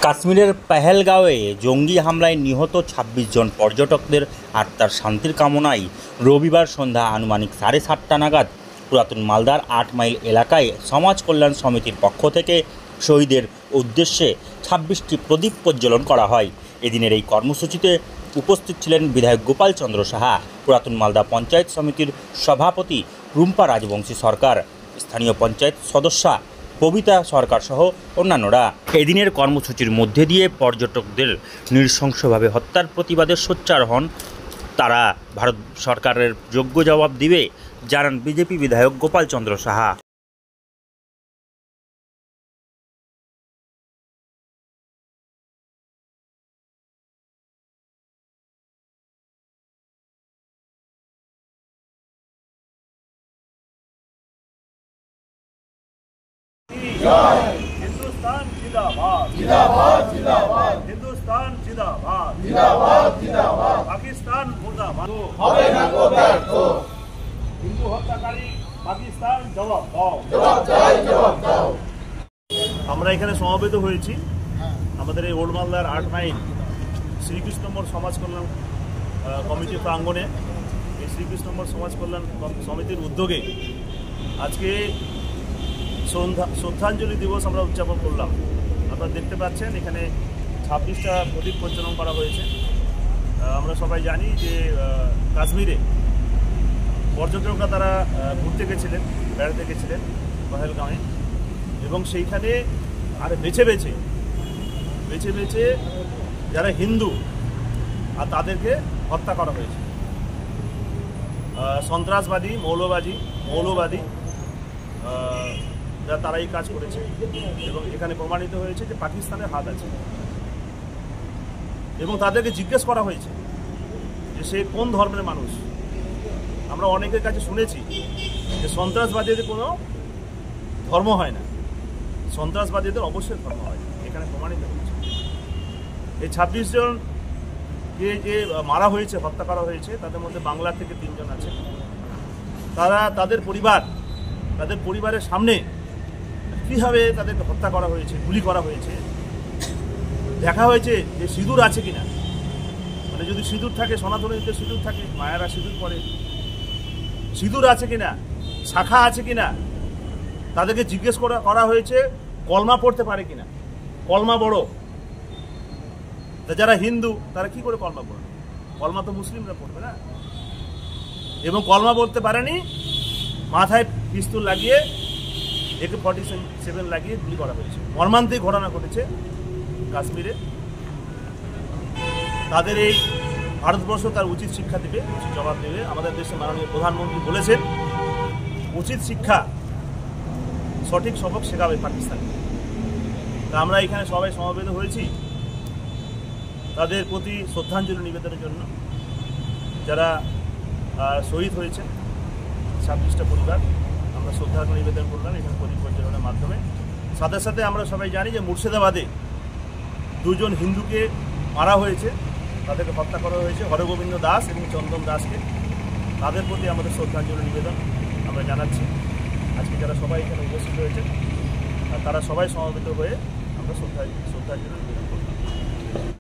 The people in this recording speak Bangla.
কাশ্মীরের পেহেলগাঁওয়ে জঙ্গি হামলায় নিহত ২৬ জন পর্যটকদের আত্মার শান্তির কামনায় রবিবার সন্ধ্যা আনুমানিক ৭:৩০ নাগাদ পুরাতন মালদার ৮ মাইল এলাকায় সমাজ কল্যাণ সমিতির পক্ষ থেকে শহীদের উদ্দেশ্যে ২৬টি প্রদীপ প্রজ্বলন করা হয়। এদিনের এই কর্মসূচিতে উপস্থিত ছিলেন বিধায়ক গোপাল চন্দ্র সাহা, পুরাতন মালদা পঞ্চায়েত সমিতির সভাপতি রুম্পা রাজবংশী সরকার, স্থানীয় পঞ্চায়েত সদস্যা কবিতা সরকার সহ অন্যান্যরা। এদিনের কর্মসূচির মধ্যে দিয়ে পর্যটকদের নৃশংসভাবে হত্যার প্রতিবাদে সোচ্চার হন তারা। ভারত সরকারের যোগ্য জবাব দিবে, জানান বিজেপি বিধায়ক গোপাল চন্দ্র সাহা। हिंदुस्तान जिंदाबाद जिंदाबाद जिंदाबाद हिंदुस्तान जिंदाबाद जिंदाबाद जिंदाबाद पाकिस्तान मुर्दाबाद হবে না কো ব্যর্থ হিন্দু হত্যাকারী পাকিস্তান জবাব দাও জবাব চাই জবাব দাও। আমরা এখানে সমবেত হয়েছি আমাদের এই ওল্ড মালদার ৮ মাইল শ্রীকৃষ্ণ মোড় সমাজ কল্যাণ কমিটির প্রাঙ্গণে। এই শ্রীকৃষ্ণ মোড় সমাজ কল্যাণ সমিতির উদ্যোগে আজকে শ্রদ্ধাঞ্জলি দিবস আমরা উদযাপন করলাম। আপনারা দেখতে পাচ্ছেন এখানে ২৬টা প্রদীপ প্রজ্বলন করা হয়েছে। আমরা সবাই জানি যে কাশ্মীরে পর্যটকরা তারা ঘুরতে গেছিলেন, বেড়াতে গেছিলেন পেহেলগাঁওয়ে, এবং সেইখানে আর বেছে বেছে যারা হিন্দু আর তাদেরকে হত্যা করা হয়েছে। সন্ত্রাসবাদী মৌলবাদী তারা এই কাজ করেছে, এবং এখানে প্রমাণিত হয়েছে যে পাকিস্তানের হাত আছে। এবং তাদেরকে জিজ্ঞেস করা হয়েছে যে সে কোন ধর্মের মানুষ। আমরা অনেকের কাছে শুনেছি যে সন্ত্রাসবাদীদের কোনো ধর্ম হয় না, সন্ত্রাসবাদীদের অবশ্যই ধর্ম হয়। এখানে প্রমাণিত হয়েছে এই ২৬ জনকে যে মারা হয়েছে, হত্যা করা হয়েছে, তাদের মধ্যে বাংলা থেকে ৩ জন আছে। তারা তাদের পরিবারের সামনে কীভাবে তাদেরকে হত্যা করা হয়েছে, গুলি করা হয়েছে, দেখা হয়েছে যে সিঁদুর আছে কিনা। মানে যদি সিঁদুর থাকে, সনাতনীদের সিঁদুর থাকে, মায়েরা সিঁদুর পরে, সিঁদুর আছে কিনা, শাখা আছে কিনা, তাদেরকে জিজ্ঞেস করা হয়েছে কলমা পড়তে পারে কিনা। কলমা বড়, যারা হিন্দু তারা কি করে কলমা পড়বে? কলমা তো মুসলিমরা পড়বে না। এবং কলমা বলতে পারেনি, মাথায় পিস্তল লাগিয়ে AK-47 লাগিয়ে গুলি করা হয়েছে। মর্মান্তিক ঘটনা ঘটেছে কাশ্মীরে। তাদের এই ভারতবর্ষ তার উচিত শিক্ষা দেবে, উচিত জবাব দেবে। আমাদের দেশের মাননীয় প্রধানমন্ত্রী বলেছেন উচিত শিক্ষা, সঠিক সবক শেখাবে পাকিস্তানকে। তা আমরা এখানে সবাই সমবেত হয়েছি তাদের প্রতি শ্রদ্ধাঞ্জলি নিবেদনের জন্য, যারা শহীদ হয়েছে ২৬টা পরিবার। আমরা শ্রদ্ধাঞ্জলি নিবেদন করলাম এখানে প্রদীপ প্রজ্বলনের মাধ্যমে। সাথে সাথে আমরা সবাই জানি যে মুর্শিদাবাদে 2 জন হিন্দুকে মারা হয়েছে, তাদেরকে হত্যা করা হয়েছে, হরগোবিন্দ দাস এবং চন্দন দাসকে। তাদের প্রতি আমাদের শ্রদ্ধাঞ্জলি নিবেদন আমরা জানাচ্ছি। আজকে যারা সবাই এখানে উপস্থিত হয়েছে তারা সবাই সমবেত হয়ে আমরা শ্রদ্ধাঞ্জলি